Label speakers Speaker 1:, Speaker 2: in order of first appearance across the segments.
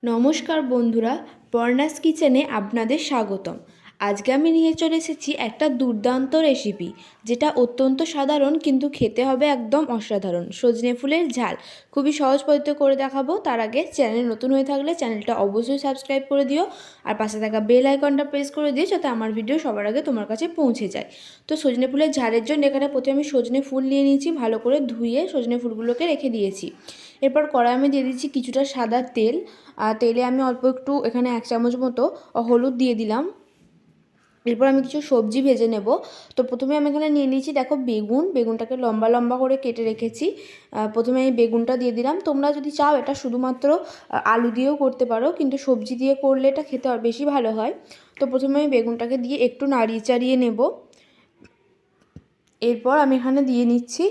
Speaker 1: নমস্কার বন্ধুরা, বর্ণাস কিচেনে আপনাদের স্বাগতম। আজকে আমি নিয়ে চলে এসেছি একটা দুর্দান্ত রেসিপি, যেটা অত্যন্ত সাধারণ কিন্তু খেতে হবে একদম অসাধারণ। সজনে ফুলের ঝাল খুবই সহজ পদ্ধতিতে করে দেখাবো। তার আগে চ্যানেল নতুন হয়ে থাকলে চ্যানেলটা অবশ্যই সাবস্ক্রাইব করে দিও, আর পাশে থাকা বেল আইকনটা প্রেস করে দিও যাতে আমার ভিডিও সবার আগে তোমার কাছে পৌঁছে যায়। তো সজনে ফুলের ঝালের জন্য এখানে প্রথমে আমি সজনে ফুল নিয়ে নিয়েছি, ভালো করে ধুয়ে সজনে ফুলগুলোকে রেখে দিয়েছি। এরপর কড়াই আমি দিয়ে দিচ্ছি কিছুটা সাদা তেল, আর তেলে আমি অল্প একটু এখানে 1 চামচ মতো হলুদ দিয়ে দিলাম। এরপর আমি কিছু সবজি ভেজে নেব। তো প্রথমে আমি এখানে নিয়ে নিয়েছি, দেখো বেগুনটাকে লম্বা লম্বা করে কেটে রেখেছি। প্রথমে আমি বেগুনটা দিয়ে দিলাম। তোমরা যদি চাও এটা শুধুমাত্র আলু দিয়েও করতে পারো, কিন্তু সবজি দিয়ে করলে এটা খেতে বেশি ভালো হয়। তো প্রথমে আমি বেগুনটাকে দিয়ে একটু নাড়িয়ে চাড়িয়ে নেব। এরপর আমি এখানে দিয়ে নিচ্ছি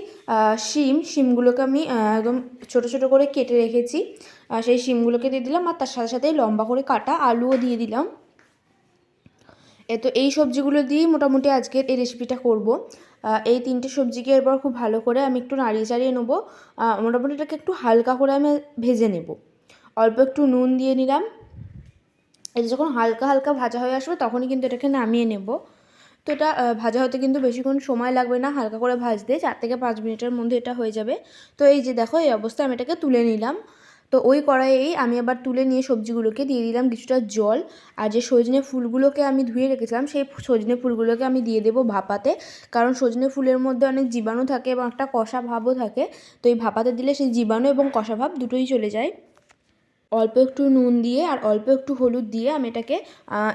Speaker 1: শিমগুলোকে আমি একদম ছোট ছোট করে কেটে রেখেছি, সেই শিমগুলোকে দিয়ে দিলাম, আর তার সাথে সাথে লম্বা করে কাটা আলুও দিয়ে দিলাম। তো এই সবজিগুলো দিয়েই মোটামুটি আজকের এই রেসিপিটা করব। এই 3টে সবজিকে এরপর খুব ভালো করে আমি একটু নাড়িয়ে চাড়িয়ে নেবো। মোটামুটি এটাকে একটু হালকা করে আমি ভেজে নেব। অল্প একটু নুন দিয়ে নিলাম। এটা যখন হালকা হালকা ভাজা হয়ে আসবে তখনই কিন্তু এটাকে নামিয়ে নেব। তো এটা ভাজা হতে কিন্তু বেশিক্ষণ সময় লাগবে না, হালকা করে ভাজতে 4 থেকে 5 মিনিটের মধ্যে এটা হয়ে যাবে। তো এই যে দেখো, এই অবস্থায় আমি এটাকে তুলে নিলাম। তো ওই কড়াইয়েই আমি আবার তুলে নিয়ে সবজিগুলোকে দিয়ে দিলাম কিছুটা জল, আর যে সজনে ফুলগুলোকে আমি ধুয়ে রেখেছিলাম সেই সজনে ফুলগুলোকে আমি দিয়ে দেবো ভাপাতে। কারণ সজনে ফুলের মধ্যে অনেক জীবাণু থাকে এবং একটা কষা ভাবও থাকে। তো এই ভাপাতে দিলে সেই জীবাণু এবং কষা ভাব দুটোই চলে যায়। অল্প একটু নুন দিয়ে আর অল্প একটু হলুদ দিয়ে আমি এটাকে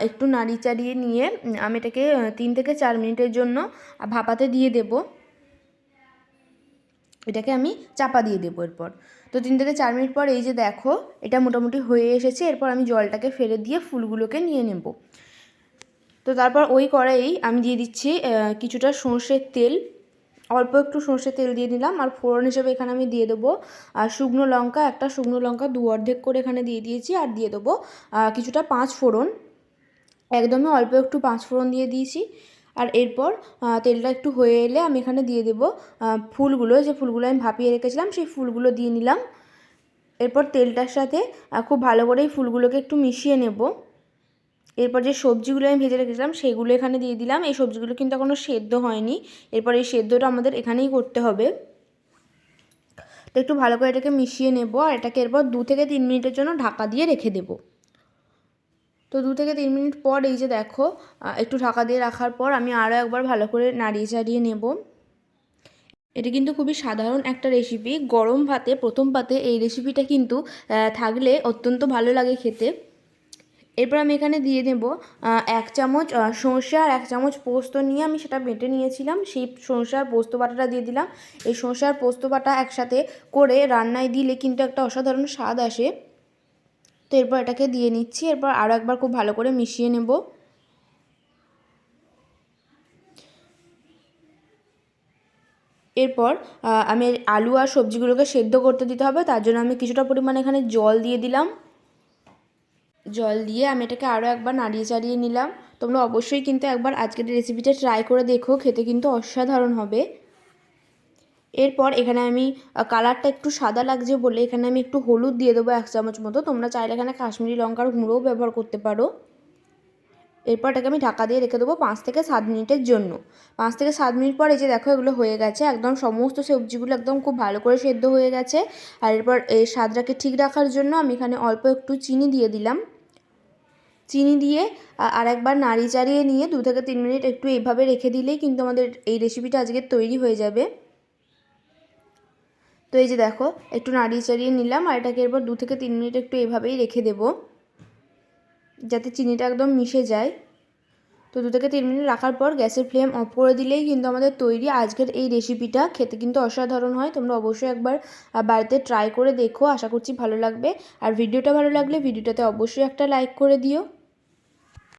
Speaker 1: একটু নাড়িয়ে চাড়িয়ে নিয়ে আমি এটাকে 3 থেকে 4 মিনিটের জন্য ভাপাতে দিয়ে দেব। এটাকে আমি চাপা দিয়ে দেবো এরপর। তো 3 থেকে 4 মিনিট পর এই যে দেখো, এটা মোটামুটি হয়ে এসেছে। এরপর আমি জলটাকে ফেলে দিয়ে ফুলগুলোকে নিয়ে নেব। তো তারপর ওই কড়াইয়েই আমি দিয়ে দিচ্ছি কিছুটা সর্ষের তেল। অল্প একটু সর্ষের তেল দিয়ে দিলাম, আর ফোড়ন হিসেবে এখানে আমি দিয়ে দেবো শুকনো লঙ্কা, একটা শুকনো লঙ্কা অর্ধেক করে এখানে দিয়ে দিয়েছি, আর দিয়ে দেবো কিছুটা 5 ফোড়ন। একদমই অল্প একটু 5 ফোড়ন দিয়ে দিয়েছি। আর এরপর তেলটা একটু হয়ে এলে আমি এখানে দিয়ে দেবো ফুলগুলো, যে ফুলগুলো আমি ভাপিয়ে রেখেছিলাম সেই ফুলগুলো দিয়ে নিলাম। এরপর তেলটার সাথে খুব ভালো করে এই ফুলগুলোকে একটু মিশিয়ে নেব। এরপর যে সবজিগুলো আমি ভেজে রেখেছিলাম সেইগুলো এখানে দিয়ে দিলাম। এই সবজিগুলো কিন্তু এখনও সেদ্ধ হয়নি, এরপর এই সেদ্ধটা আমাদের এখানেই করতে হবে। তো একটু ভালো করে এটাকে মিশিয়ে নেব, আর এটাকে এরপর 2 থেকে 3 মিনিটের জন্য ঢাকা দিয়ে রেখে দেব। তো 2 থেকে 3 মিনিট পর এই যে দেখো, একটু ঢাকা দিয়ে রাখার পর আমি আরও একবার ভালো করে নাড়িয়ে চাড়িয়ে নেব। এটা কিন্তু খুবই সাধারণ একটা রেসিপি। গরম ভাতে প্রথম পাতে এই রেসিপিটা কিন্তু থাকলে অত্যন্ত ভালো লাগে খেতে। এরপর আমি এখানে দিয়ে নেব 1 চামচ সর্ষে আর 1 চামচ পোস্ত নিয়ে আমি সেটা বেটে নিয়েছিলাম, সেই সর্ষে আর পোস্ত বাটাটা দিয়ে দিলাম। এই সর্ষে আর পোস্ত বাটা একসাথে করে রান্নায় দিলে কিন্তু একটা অসাধারণ স্বাদ আসে। তো এরপর এটাকে দিয়ে নিচ্ছি। এরপর আরও একবার খুব ভালো করে মিশিয়ে নেব। এরপর আমি আলু আর সবজিগুলোকে সেদ্ধ করতে দিতে হবে, তার জন্য আমি কিছুটা পরিমাণে এখানে জল দিয়ে দিলাম। জল দিয়ে আমি এটাকে আরও একবার নাড়িয়ে চাড়িয়ে নিলাম। তোমরা অবশ্যই কিন্তু একবার আজকের রেসিপিটা ট্রাই করে দেখো, খেতে কিন্তু অসাধারণ হবে। এরপর এখানে আমি কালারটা একটু সাদা লাগছে বলে এখানে আমি একটু হলুদ দিয়ে দেবো 1 চামচ মতো। তোমরা চাইলে এখানে কাশ্মীরি লঙ্কার গুঁড়োও ব্যবহার করতে পারো। এরপর এটাকে আমি ঢাকা দিয়ে রেখে দেবো 5 থেকে 7 মিনিটের জন্য। 5 থেকে 7 মিনিট পর এই যে দেখো, এগুলো হয়ে গেছে, একদম সমস্ত সবজিগুলো একদম খুব ভালো করে সেদ্ধ হয়ে গেছে। আর এরপর এই স্বাদটাকে ঠিক রাখার জন্য আমি এখানে অল্প একটু চিনি দিয়ে দিলাম। চিনি দিয়ে আর একবার নাড়িয়ে চাড়িয়ে নিয়ে 2 থেকে 3 মিনিট একটু এইভাবে রেখে দিলেই কিন্তু আমাদের এই রেসিপিটা আজকে তৈরি হয়ে যাবে। তো এই যে দেখো, একটু নাড়িয়ে চাড়িয়ে নিলাম, আর এটাকে এরপর 2 থেকে 3 মিনিট একটু এভাবেই রেখে দেব যাতে চিনিটা একদম মিশে যায়। তো 2 থেকে 3 মিনিট রাখার পর গ্যাসের ফ্লেম অফ করে দিলেই কিন্তু আমাদের তৈরি আজকের এই রেসিপিটা। খেতে কিন্তু অসাধারণ হয়। তোমরা অবশ্যই একবার বাড়িতে ট্রাই করে দেখো, আশা করছি ভালো লাগবে। আর ভিডিওটা ভালো লাগলে ভিডিওটাতে অবশ্যই একটা লাইক করে দিও।